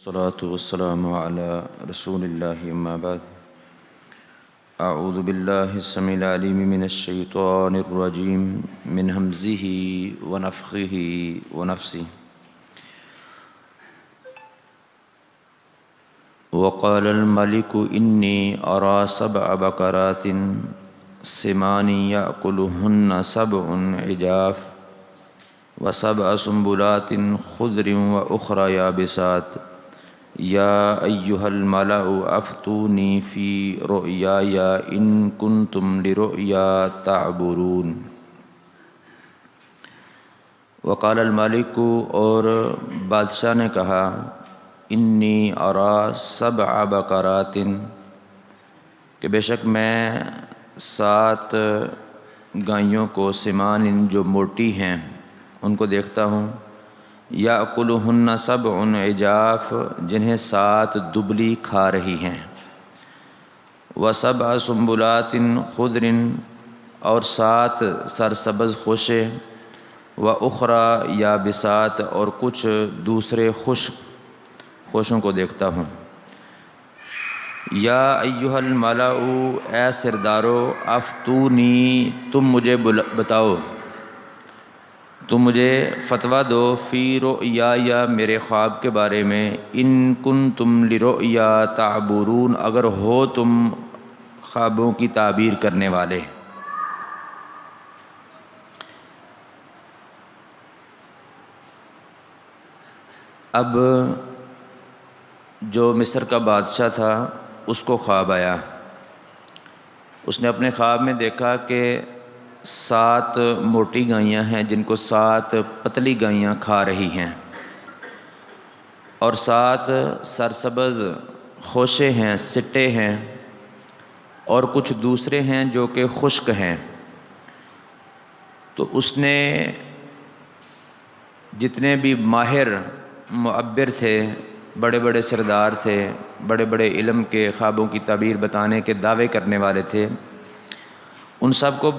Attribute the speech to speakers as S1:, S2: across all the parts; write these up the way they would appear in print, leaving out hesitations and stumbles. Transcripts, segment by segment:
S1: الصلاة والسلام على رسول الله أما بعد أعوذ بالله السميع العليم من الشيطان الرجيم من همزه ونفخه ونفسه وقال الملك إني أرى 7 بقرات سمان يأكلهن 7 عجاف و7 سنبلات خضر وأخرى يابسات یا ایہا الملأ افتونی فی رؤیای ان کنتم لرؤیا تعبرون۔ وقال الملک، اور بادشاہ نے کہا، انی اری 7 بقرات، کہ بے شک میں 7 گائیوں کو، سمان جو موٹی ہیں ان کو دیکھتا ہوں، یأکلہن 7 عجاف، جنہیں 7 دبلی کھا رہی ہیں، و7 سنبلات خضر، اور 7 سرسبز خوشے، و اخری یابسات، اور کچھ دوسرے خوشوں کو دیکھتا ہوں۔ یا ایہا الملأ، اے سردارو، افتونی، تم مجھے بتاؤ، تم مجھے فتویٰ دو، فی رؤیای، میرے خواب کے بارے میں، ان کنتم لرؤیا تعبرون، اگر ہو تم خوابوں کی تعبیر کرنے والے۔ اب جو مصر کا بادشاہ تھا اس کو خواب آیا، اس نے اپنے خواب میں دیکھا کہ 7 موٹی گائیاں ہیں جن کو 7 پتلی گائیاں کھا رہی ہیں، اور 7 سرسبز خوشے ہیں، سٹے ہیں، اور کچھ دوسرے ہیں جو کہ خشک ہیں۔ تو اس نے جتنے بھی ماہر معبر تھے، بڑے بڑے سردار تھے، بڑے بڑے علم کے، خوابوں کی تعبیر بتانے کے دعوے کرنے والے تھے، ان سب کو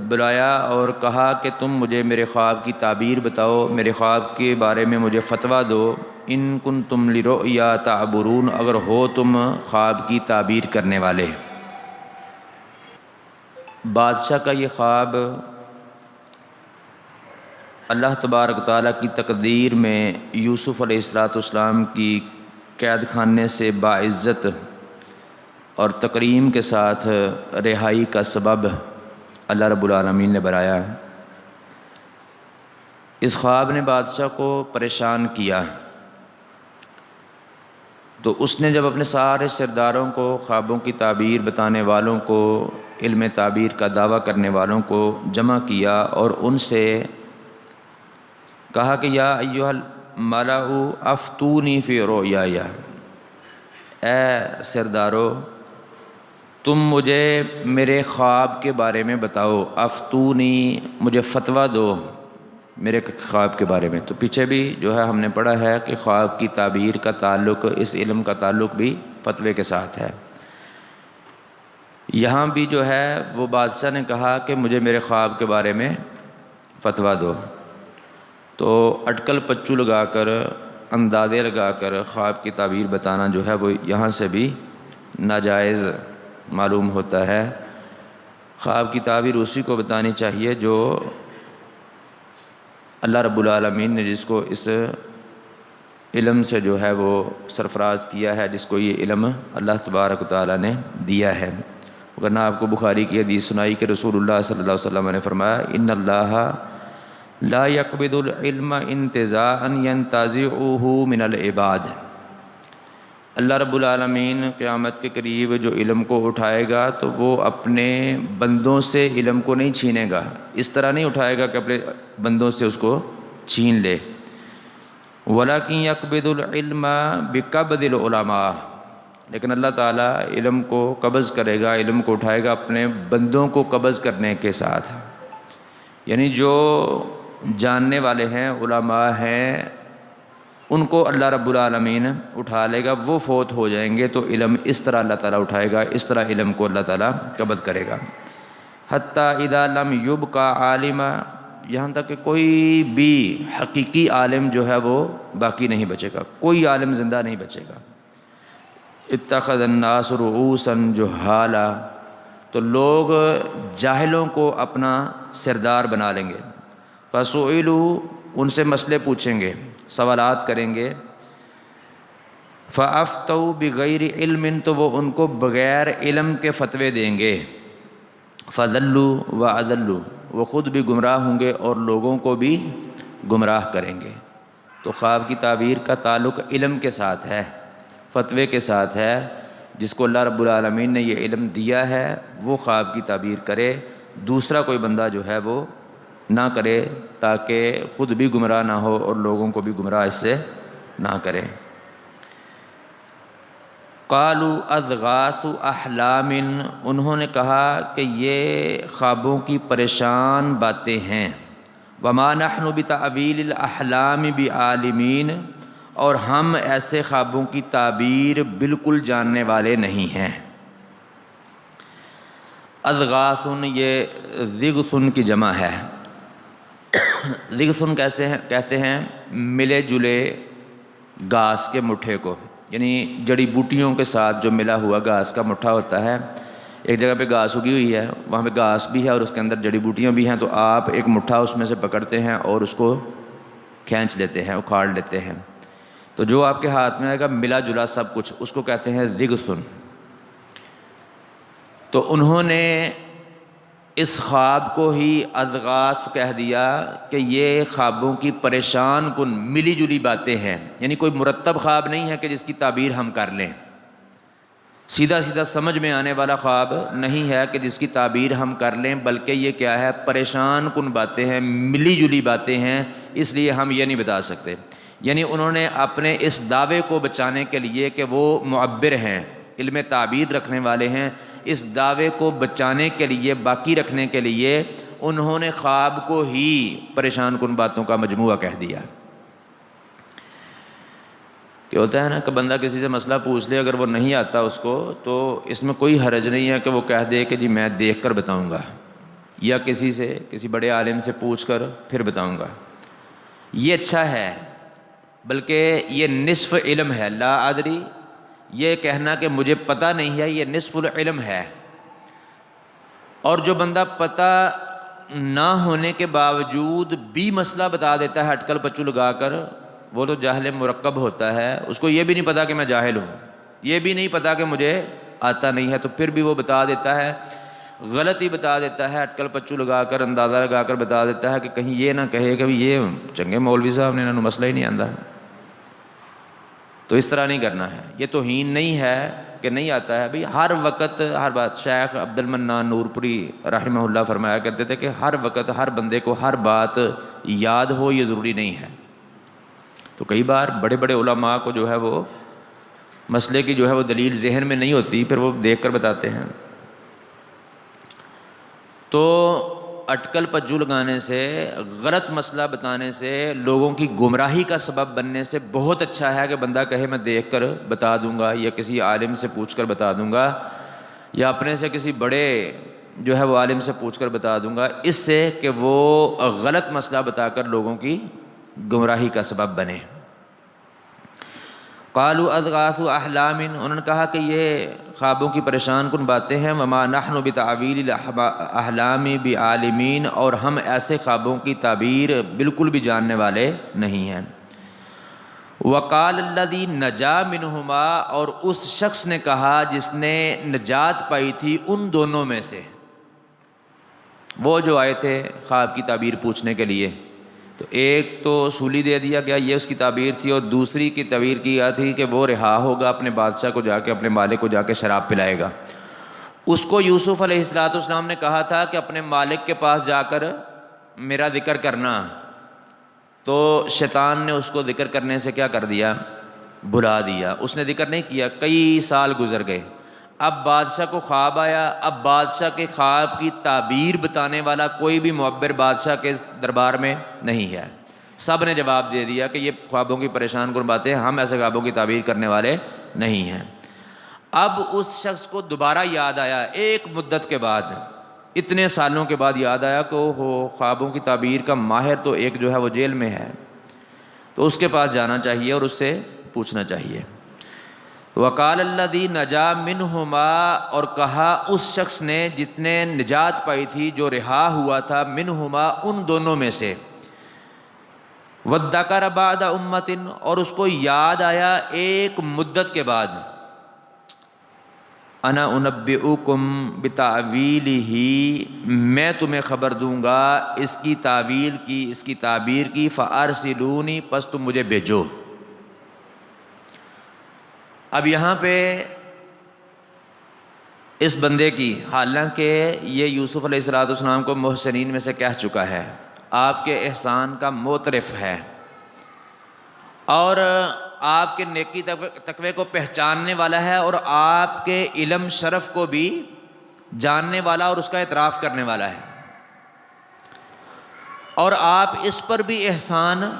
S1: بلایا اور کہا کہ تم مجھے میرے خواب کی تعبیر بتاؤ، میرے خواب کے بارے میں مجھے فتویٰ دو، ان کنتم لرؤیا تعبرون، اگر ہو تم خواب کی تعبیر کرنے والے۔ بادشاہ کا یہ خواب اللہ تبارک و تعالیٰ کی تقدیر میں یوسف علیہ السلام کی قید خانے سے باعزت اور تکریم کے ساتھ رہائی کا سبب اللہ رب العالمین نے بنایا۔ اس خواب نے بادشاہ کو پریشان کیا، تو اس نے جب اپنے سارے سرداروں کو، خوابوں کی تعبیر بتانے والوں کو، علم تعبیر کا دعویٰ کرنے والوں کو جمع کیا اور ان سے کہا کہ یا ایھا الملأ افتونی فی رؤیای، اے سردارو، تم مجھے میرے خواب کے بارے میں بتاؤ، افتونی، مجھے فتویٰ دو میرے خواب کے بارے میں۔ تو پیچھے بھی جو ہے ہم نے پڑھا ہے کہ خواب کی تعبیر کا تعلق، اس علم کا تعلق بھی فتوے کے ساتھ ہے۔ یہاں بھی جو ہے وہ بادشاہ نے کہا کہ مجھے میرے خواب کے بارے میں فتویٰ دو، تو اٹکل پچو لگا کر، اندازے لگا کر خواب کی تعبیر بتانا جو ہے وہ یہاں سے بھی ناجائز معلوم ہوتا ہے۔ خواب کی تعبیر اسی کو بتانی چاہیے جو اللہ رب العالمین نے جس کو اس علم سے جو ہے وہ سرفراز کیا ہے، جس کو یہ علم اللہ تبارک و تعالیٰ نے دیا ہے۔ ورنہ آپ کو بخاری کی حدیث سنائی کہ رسول اللہ صلی اللہ علیہ وسلم نے فرمایا، ان اللہ لا يقبض العلم انتزاعا ينتزعه من العباد، اللہ رب العالمین قیامت کے قریب جو علم کو اٹھائے گا تو وہ اپنے بندوں سے علم کو نہیں چھینے گا، اس طرح نہیں اٹھائے گا کہ اپنے بندوں سے اس کو چھین لے۔ وَلَكِنْ يَقْبِضُ الْعِلْمَ بِقَبْضِ الْعُلَمَاءِ، لیکن اللہ تعالیٰ علم کو قبض کرے گا، علم کو اٹھائے گا اپنے بندوں کو قبض کرنے کے ساتھ، یعنی جو جاننے والے ہیں، علماء ہیں، ان کو اللہ رب العالمین اٹھا لے گا، وہ فوت ہو جائیں گے تو علم اس طرح اللہ تعالیٰ اٹھائے گا، اس طرح علم کو اللہ تعالیٰ قبض کرے گا۔ حتیٰ اذا لم یبقى عالما، یہاں تک کہ کوئی بھی حقیقی عالم جو ہے وہ باقی نہیں بچے گا، کوئی عالم زندہ نہیں بچے گا۔ اتخذ الناس رؤوسا جہالا، تو لوگ جاہلوں کو اپنا سردار بنا لیں گے۔ فسئلوا، ان سے مسئلے پوچھیں گے، سوالات کریں گے۔ فافتوا بغیر علم، تو وہ ان کو بغیر علم کے فتوے دیں گے۔ فضلوا واضلوا، وہ خود بھی گمراہ ہوں گے اور لوگوں کو بھی گمراہ کریں گے۔ تو خواب کی تعبیر کا تعلق علم کے ساتھ ہے، فتوے کے ساتھ ہے۔ جس کو اللہ رب العالمین نے یہ علم دیا ہے وہ خواب کی تعبیر کرے، دوسرا کوئی بندہ جو ہے وہ نہ کرے، تاکہ خود بھی گمراہ نہ ہو اور لوگوں کو بھی گمراہ اس سے نہ کرے۔ قالوا اضغاث احلام، انہوں نے کہا کہ یہ خوابوں کی پریشان باتیں ہیں۔ وما نحن بتأویل الاحلام بعالمین، اور ہم ایسے خوابوں کی تعبیر بالکل جاننے والے نہیں ہیں۔ اضغاث یہ ضغث کی جمع ہے۔ ضغث کہتے ہیں ملے جلے گھاس کے مٹھے کو، یعنی جڑی بوٹیوں کے ساتھ جو ملا ہوا گھاس کا مٹھا ہوتا ہے۔ ایک جگہ پہ گھاس اگی ہوئی ہے، وہاں پہ گھاس بھی ہے اور اس کے اندر جڑی بوٹیاں بھی ہیں، تو آپ ایک مٹھا اس میں سے پکڑتے ہیں اور اس کو کھینچ لیتے ہیں، اکھاڑ لیتے ہیں، تو جو آپ کے ہاتھ میں آئے گا ملا جلا سب کچھ، اس کو کہتے ہیں ضغث۔ تو انہوں نے اس خواب کو ہی اضغاث کہہ دیا کہ یہ خوابوں کی پریشان کن ملی جلی باتیں ہیں، یعنی کوئی مرتب خواب نہیں ہے کہ جس کی تعبیر ہم کر لیں، سیدھا سیدھا سمجھ میں آنے والا خواب نہیں ہے کہ جس کی تعبیر ہم کر لیں، بلکہ یہ کیا ہے، پریشان کن باتیں ہیں، ملی جلی باتیں ہیں، اس لیے ہم یہ نہیں بتا سکتے۔ یعنی انہوں نے اپنے اس دعوے کو بچانے کے لیے کہ وہ معبر ہیں، علم تعبیر رکھنے والے ہیں، اس دعوے کو بچانے کے لیے، باقی رکھنے کے لیے انہوں نے خواب کو ہی پریشان کن باتوں کا مجموعہ کہہ دیا۔ کہ ہوتا ہے نا کہ بندہ کسی سے مسئلہ پوچھ لے، اگر وہ نہیں آتا اس کو، تو اس میں کوئی حرج نہیں ہے کہ وہ کہہ دے کہ جی میں دیکھ کر بتاؤں گا، یا کسی بڑے عالم سے پوچھ کر پھر بتاؤں گا۔ یہ اچھا ہے، بلکہ یہ نصف علم ہے۔ لا ادری، یہ کہنا کہ مجھے پتہ نہیں ہے، یہ نصف العلم ہے۔ اور جو بندہ پتہ نہ ہونے کے باوجود بھی مسئلہ بتا دیتا ہے اٹکل پچو لگا کر، وہ تو جاہل مرکب ہوتا ہے۔ اس کو یہ بھی نہیں پتا کہ میں جاہل ہوں، یہ بھی نہیں پتا کہ مجھے آتا نہیں ہے، تو پھر بھی وہ بتا دیتا ہے، غلط ہی بتا دیتا ہے، اٹکل پچو لگا کر، اندازہ لگا کر بتا دیتا ہے کہ کہیں یہ نہ کہے کہ یہ چنگے مولوی صاحب نے انہوں مسئلہ ہی نہیں آتا۔ تو اس طرح نہیں کرنا ہے، یہ توہین نہیں ہے کہ نہیں آتا ہے بھئی، ہر وقت ہر بات۔ شیخ عبد المنان نور پوری رحمہ اللہ فرمایا کرتے تھے کہ ہر وقت ہر بندے کو ہر بات یاد ہو یہ ضروری نہیں ہے۔ تو کئی بار بڑے بڑے علماء کو جو ہے وہ مسئلے کی جو ہے وہ دلیل ذہن میں نہیں ہوتی، پھر وہ دیکھ کر بتاتے ہیں۔ تو اٹکل پجو لگانے سے، غلط مسئلہ بتانے سے، لوگوں کی گمراہی کا سبب بننے سے بہت اچھا ہے کہ بندہ کہے میں دیکھ کر بتا دوں گا، یا کسی عالم سے پوچھ کر بتا دوں گا، یا اپنے سے کسی بڑے جو ہے وہ عالم سے پوچھ کر بتا دوں گا، اس سے کہ وہ غلط مسئلہ بتا کر لوگوں کی گمراہی کا سبب بنے۔ قالوا اضغاث احلام، انہوں نے کہا کہ یہ خوابوں کی پریشان کن باتیں ہیں۔ وما نحن بتعویل الاحلام بعالمین، اور ہم ایسے خوابوں کی تعبیر بالکل بھی جاننے والے نہیں ہیں۔ وقال الذی نجا منہما، اور اس شخص نے کہا جس نے نجات پائی تھی ان دونوں میں سے، وہ جو آئے تھے خواب کی تعبیر پوچھنے کے لیے، تو ایک تو سولی دے دیا گیا، یہ اس کی تعبیر تھی، اور دوسری کی تعبیر کیا تھی کہ وہ رہا ہوگا، اپنے بادشاہ کو جا کے، اپنے مالک کو جا کے شراب پلائے گا۔ اس کو یوسف علیہ السلام نے کہا تھا کہ اپنے مالک کے پاس جا کر میرا ذکر کرنا، تو شیطان نے اس کو ذکر کرنے سے کیا کر دیا، بھلا دیا، اس نے ذکر نہیں کیا۔ کئی سال گزر گئے، اب بادشاہ کو خواب آیا، اب بادشاہ کے خواب کی تعبیر بتانے والا کوئی بھی معبر بادشاہ کے دربار میں نہیں ہے۔ سب نے جواب دے دیا کہ یہ خوابوں کی پریشان کن باتیں، ہم ایسے خوابوں کی تعبیر کرنے والے نہیں ہیں۔ اب اس شخص کو دوبارہ یاد آیا ایک مدت کے بعد اتنے سالوں کے بعد یاد آیا کہ ہو خوابوں کی تعبیر کا ماہر تو ایک جو ہے وہ جیل میں ہے، تو اس کے پاس جانا چاہیے اور اس سے پوچھنا چاہیے۔ وقال الذی نجا منہما، اور کہا اس شخص نے جس نے نجات پائی تھی، جو رہا ہوا تھا، منہما ان دونوں میں سے، وذکر بعد امۃ، اور اس کو یاد آیا ایک مدت کے بعد، انا انبئکم بتاویلہ، میں تمہیں خبر دوں گا اس کی تعویل کی، اس کی تعبیر کی، فارسلونی، پس تم مجھے بھیجو۔ اب یہاں پہ اس بندے کی، حالانکہ یہ یوسف علیہ السلام کو محسنین میں سے کہہ چکا ہے، آپ کے احسان کا معترف ہے، اور آپ کے نیکی تقوی کو پہچاننے والا ہے، اور آپ کے علم شرف کو بھی جاننے والا اور اس کا اعتراف کرنے والا ہے، اور آپ اس پر بھی احسان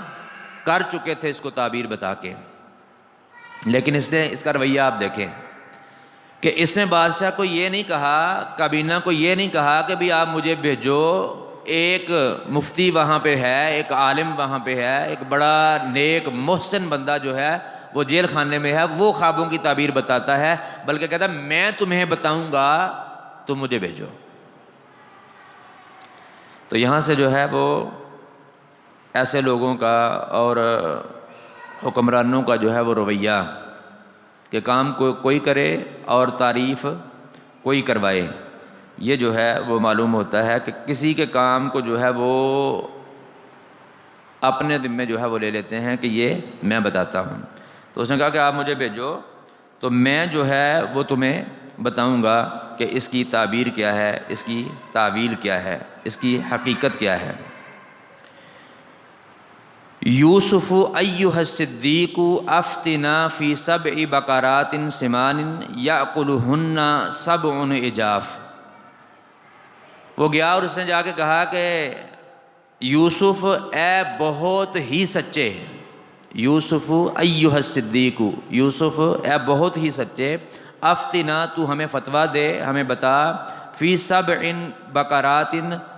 S1: کر چکے تھے اس کو تعبیر بتا کے، لیکن اس نے اس کا رویہ آپ دیکھیں کہ اس نے بادشاہ کو یہ نہیں کہا، کابینہ کو یہ نہیں کہا کہ بھی آپ مجھے بھیجو، ایک مفتی وہاں پہ ہے، ایک عالم وہاں پہ ہے، ایک بڑا نیک محسن بندہ جو ہے وہ جیل خانے میں ہے، وہ خوابوں کی تعبیر بتاتا ہے، بلکہ کہتا ہے میں تمہیں بتاؤں گا، تم مجھے بھیجو۔ تو یہاں سے جو ہے وہ ایسے لوگوں کا اور حکمرانوں کا جو ہے وہ رویہ کہ کام کوئی کرے اور تعریف کوئی کروائے، یہ جو ہے وہ معلوم ہوتا ہے کہ کسی کے کام کو جو ہے وہ اپنے ذمے جو ہے وہ لے لیتے ہیں کہ یہ میں بتاتا ہوں۔ تو اس نے کہا کہ آپ مجھے بھیجو تو میں جو ہے وہ تمہیں بتاؤں گا کہ اس کی تعبیر کیا ہے، اس کی تعویل کیا ہے، اس کی حقیقت کیا ہے۔ یوسف ایھا الصدیق افتنا فی سبع بقرات سمان یاکلہن سبع عجاف۔ وہ گیا اور اس نے جا کے کہا کہ یوسف اے بہت ہی سچے، یوسف ایھا الصدیق، یوسف اے بہت ہی سچے، افتنا تو ہمیں فتویٰ دے، ہمیں بتا، فی سبع بقرات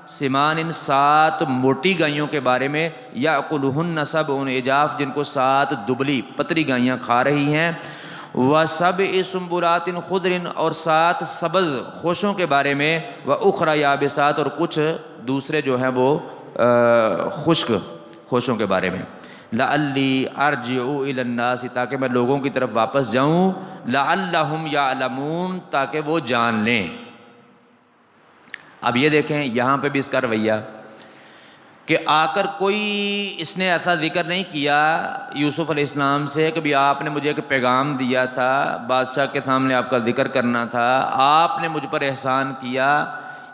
S1: سمان، 7 موٹی گائیوں کے بارے میں، یاکلہن سبع عجاف، جن کو 7 دبلی پتری گائیاں کھا رہی ہیں، وسبع سنبلات خضر، اور 7 سبز خوشوں کے بارے میں، واخری یابسات، اور کچھ دوسرے جو ہیں وہ خشک خوشوں کے بارے میں، لعلی ارجع الی الناس، تاکہ میں لوگوں کی طرف واپس جاؤں، لعلہم یعلمون، تاکہ وہ جان لیں۔ اب یہ دیکھیں یہاں پہ بھی اس کا رویہ کہ آ کر کوئی اس نے ایسا ذکر نہیں کیا یوسف علیہ السلام سے کہ بھی آپ نے مجھے ایک پیغام دیا تھا، بادشاہ کے سامنے آپ کا ذکر کرنا تھا، آپ نے مجھ پر احسان کیا،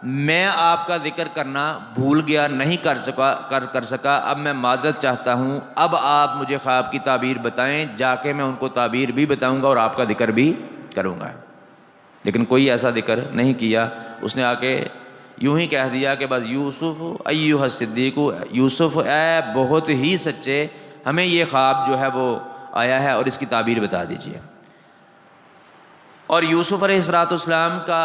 S1: میں آپ کا ذکر کرنا بھول گیا، نہیں کر سکا، اب میں معذرت چاہتا ہوں، اب آپ مجھے خواب کی تعبیر بتائیں، جا کے میں ان کو تعبیر بھی بتاؤں گا اور آپ کا ذکر بھی کروں گا۔ لیکن کوئی ایسا ذکر نہیں کیا، اس نے آ کے یوں ہی کہہ دیا کہ بس یوسف ایھا الصدیق، یوسف اے بہت ہی سچے، ہمیں یہ خواب جو ہے وہ آیا ہے اور اس کی تعبیر بتا دیجیے۔ اور یوسف علیہ السلام کا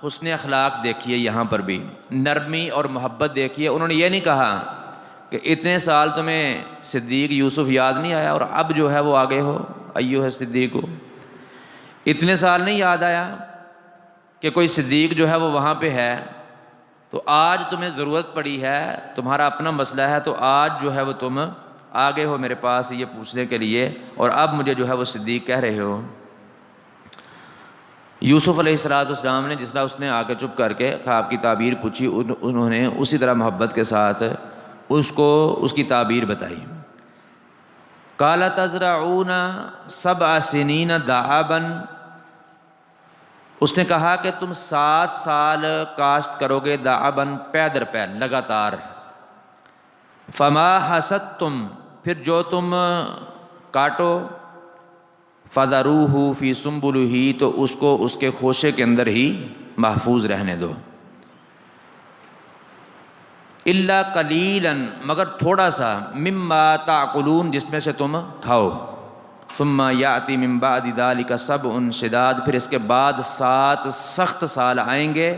S1: حسن اخلاق دیکھیے، یہاں پر بھی نرمی اور محبت دیکھیے۔ انہوں نے یہ نہیں کہا کہ اتنے سال تمہیں صدیق یوسف یاد نہیں آیا اور اب جو ہے وہ آگے ہو، ایھا الصدیق، اتنے سال نہیں یاد آیا کہ کوئی صدیق جو ہے وہ وہاں پہ ہے، تو آج تمہیں ضرورت پڑی ہے، تمہارا اپنا مسئلہ ہے، تو آج جو ہے وہ تم آگے ہو میرے پاس یہ پوچھنے کے لیے، اور اب مجھے جو ہے وہ صدیق کہہ رہے ہو۔ یوسف علیہ السلام نے جس طرح اس نے آ کے چپ کر کے خواب کی تعبیر پوچھی، انہوں نے اسی طرح محبت کے ساتھ اس کو اس کی تعبیر بتائی۔ قال تزرعون 7 سنین دأبا، اس نے کہا کہ تم 7 سال کاشت کرو گے، دأباً پے در پے، لگاتار، فما حصدتم، پھر جو تم کاٹو، فذروہ فی سنبلہ، تو اس کو اس کے خوشے کے اندر ہی محفوظ رہنے دو، الا قلیلا، مگر تھوڑا سا، مما تاکلون، جس میں سے تم کھاؤ، ثم یاتی من بعد ذلک سبع شداد، پھر اس کے بعد 7 سخت سال آئیں گے،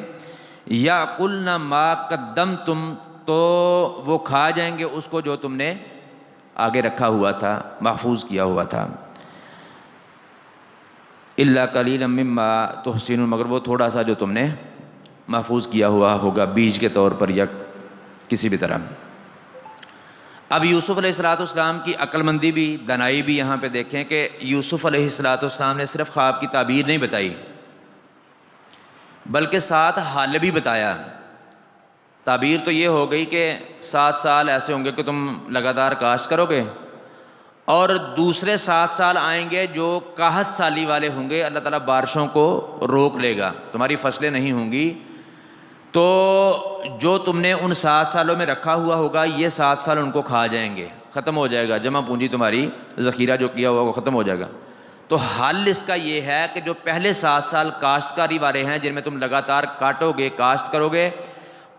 S1: یاکلن ما قدمتم، تو وہ کھا جائیں گے اس کو جو تم نے آگے رکھا ہوا تھا، محفوظ کیا ہوا تھا. الا قلیلا مما تحسنون، مگر وہ تھوڑا سا جو تم نے محفوظ کیا ہوا ہوگا بیج کے طور پر یا کسی بھی طرح. اب یوسف علیہ السلام کی عقل مندی بھی، دانائی بھی یہاں پہ دیکھیں کہ یوسف علیہ السلام نے صرف خواب کی تعبیر نہیں بتائی بلکہ ساتھ حل بھی بتایا. تعبیر تو یہ ہو گئی کہ 7 سال ایسے ہوں گے کہ تم لگاتار کاشت کرو گے، اور دوسرے 7 سال آئیں گے جو قحط سالی والے ہوں گے، اللہ تعالیٰ بارشوں کو روک لے گا، تمہاری فصلیں نہیں ہوں گی، تو جو تم نے ان 7 سالوں میں رکھا ہوا ہوگا یہ 7 سال ان کو کھا جائیں گے، ختم ہو جائے گا، جمع پونجی تمہاری ذخیرہ جو کیا ہوا وہ ختم ہو جائے گا. تو حل اس کا یہ ہے کہ جو پہلے 7 سال کاشتکاری والے ہیں جن میں تم لگاتار کاٹو گے، کاشت کرو گے،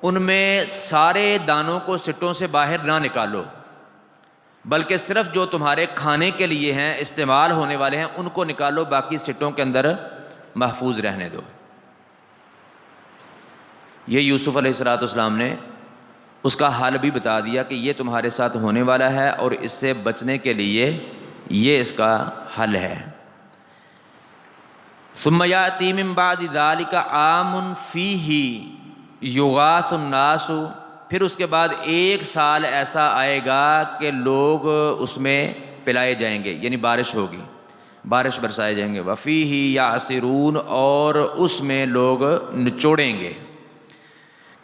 S1: ان میں سارے دانوں کو سٹوں سے باہر نہ نکالو، بلکہ صرف جو تمہارے کھانے کے لیے ہیں، استعمال ہونے والے ہیں، ان کو نکالو، باقی سٹوں کے اندر محفوظ رہنے دو. یہ یوسف علیہ السلام نے اس کا حل بھی بتا دیا کہ یہ تمہارے ساتھ ہونے والا ہے اور اس سے بچنے کے لیے یہ اس کا حل ہے. ثم یأتی من بعد ذلک عام فیہ یغاث الناس، پھر اس کے بعد 1 سال ایسا آئے گا کہ لوگ اس میں پلائے جائیں گے، یعنی بارش ہوگی، بارش برسائے جائیں گے. وفیہ یعصرون، اور اس میں لوگ نچوڑیں گے.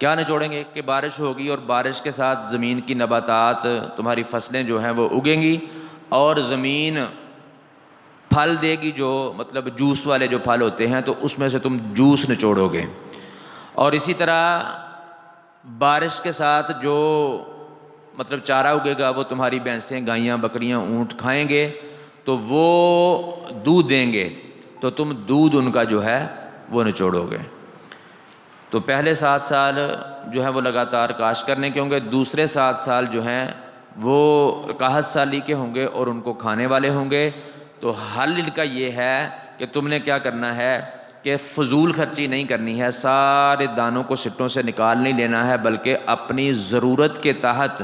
S1: کیا نچوڑیں گے؟ کہ بارش ہوگی اور بارش کے ساتھ زمین کی نباتات، تمہاری فصلیں جو ہیں وہ اگیں گی، اور زمین پھل دے گی، جو مطلب جوس والے جو پھل ہوتے ہیں، تو اس میں سے تم جوس نچوڑو گے. اور اسی طرح بارش کے ساتھ جو مطلب چارہ اگے گا وہ تمہاری بھینسیں، گائیاں، بکریاں، اونٹ کھائیں گے، تو وہ دودھ دیں گے، تو تم دودھ ان کا جو ہے وہ نچوڑو گے. تو پہلے 7 سال جو ہے وہ لگاتار کاشت کرنے کے ہوں گے، دوسرے 7 سال جو ہیں وہ قحط سالی کے ہوں گے اور ان کو کھانے والے ہوں گے. تو حل ان کا یہ ہے کہ تم نے کیا کرنا ہے کہ فضول خرچی نہیں کرنی ہے، سارے دانوں کو سٹوں سے نکال نہیں لینا ہے، بلکہ اپنی ضرورت کے تحت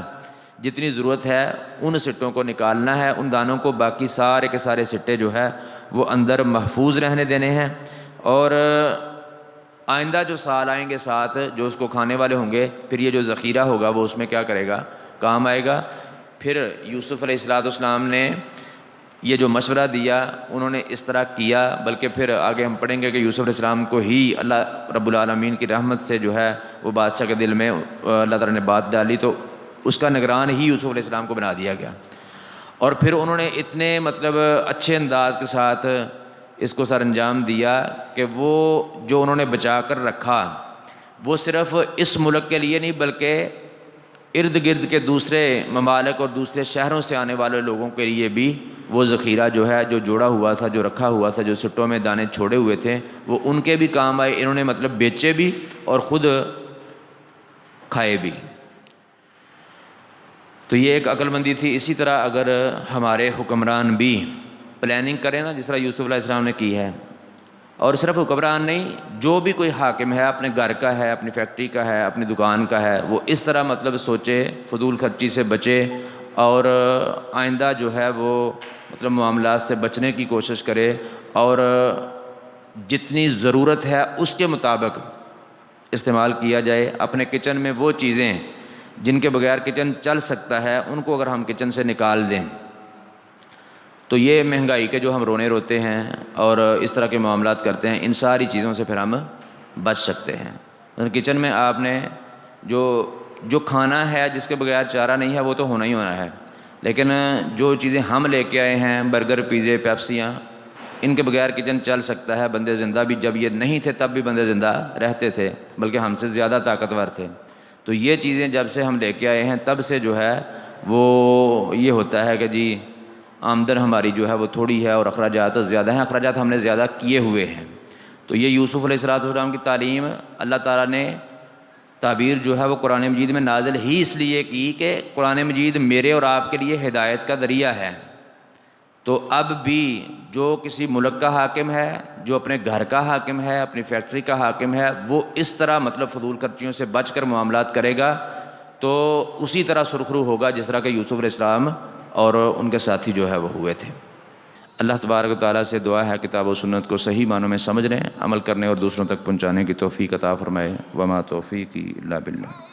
S1: جتنی ضرورت ہے ان سٹوں کو نکالنا ہے، ان دانوں کو، باقی سارے کے سارے سٹے جو ہے وہ اندر محفوظ رہنے دینے ہیں. اور آئندہ جو سال آئیں گے ساتھ جو اس کو کھانے والے ہوں گے، پھر یہ جو ذخیرہ ہوگا وہ اس میں کیا کرے گا؟ کام آئے گا. پھر یوسف علیہ السلام نے یہ جو مشورہ دیا انہوں نے اس طرح کیا، بلکہ پھر آگے ہم پڑھیں گے کہ یوسف علیہ السلام کو ہی اللہ رب العالمین کی رحمت سے جو ہے وہ بادشاہ کے دل میں اللہ تعالیٰ نے بات ڈالی، تو اس کا نگران ہی یوسف علیہ السلام کو بنا دیا گیا. اور پھر انہوں نے اتنے مطلب اچھے انداز کے ساتھ اس کو سر انجام دیا کہ وہ جو انہوں نے بچا کر رکھا وہ صرف اس ملک کے لیے نہیں بلکہ ارد گرد کے دوسرے ممالک اور دوسرے شہروں سے آنے والے لوگوں کے لیے بھی وہ ذخیرہ جو ہے جو جوڑا ہوا تھا، جو رکھا ہوا تھا، جو سٹوں میں دانے چھوڑے ہوئے تھے، وہ ان کے بھی کام آئے. انہوں نے مطلب بیچے بھی اور خود کھائے بھی. تو یہ ایک عقل مندی تھی. اسی طرح اگر ہمارے حکمران بھی پلاننگ کریں نا جس طرح یوسف علیہ السلام نے کی ہے، اور صرف حکمران نہیں، جو بھی کوئی حاکم ہے، اپنے گھر کا ہے، اپنی فیکٹری کا ہے، اپنی دکان کا ہے، وہ اس طرح مطلب سوچے، فضول خرچی سے بچے، اور آئندہ جو ہے وہ مطلب معاملات سے بچنے کی کوشش کرے، اور جتنی ضرورت ہے اس کے مطابق استعمال کیا جائے. اپنے کچن میں وہ چیزیں جن کے بغیر کچن چل سکتا ہے ان کو اگر ہم کچن سے نکال دیں تو یہ مہنگائی کے جو ہم رونے روتے ہیں اور اس طرح کے معاملات کرتے ہیں، ان ساری چیزوں سے پھر ہم بچ سکتے ہیں. کچن میں آپ نے جو کھانا ہے جس کے بغیر چارہ نہیں ہے وہ تو ہونا ہی ہونا ہے، لیکن جو چیزیں ہم لے کے آئے ہیں، برگر، پیزے، پیپسیاں، ان کے بغیر کچن چل سکتا ہے. بندے زندہ بھی جب یہ نہیں تھے تب بھی بندے زندہ رہتے تھے، بلکہ ہم سے زیادہ طاقتور تھے. تو یہ چیزیں جب سے ہم لے کے آئے ہیں تب سے جو ہے وہ یہ ہوتا ہے کہ جی آمدن ہماری جو ہے وہ تھوڑی ہے اور اخراجات زیادہ ہیں، اخراجات ہم نے زیادہ کیے ہوئے ہیں. تو یہ یوسف علیہ السلام کی تعلیم اللہ تعالیٰ نے تعبیر جو ہے وہ قرآن مجید میں نازل ہی اس لیے کی کہ قرآن مجید میرے اور آپ کے لیے ہدایت کا ذریعہ ہے. تو اب بھی جو کسی ملک کا حاکم ہے، جو اپنے گھر کا حاکم ہے، اپنی فیکٹری کا حاکم ہے، وہ اس طرح مطلب فضول خرچیوں سے بچ کر معاملات کرے گا تو اسی طرح سرخرو ہوگا جس طرح کہ یوسف علیہ السلام اور ان کے ساتھی جو ہے وہ ہوئے تھے۔ اللہ تبارک و تعالیٰ سے دعا ہے کتاب و سنت کو صحیح معنوں میں سمجھنے، عمل کرنے اور دوسروں تک پہنچانے کی توفیق عطا فرمائے۔ وما توفیقی الا باللہ۔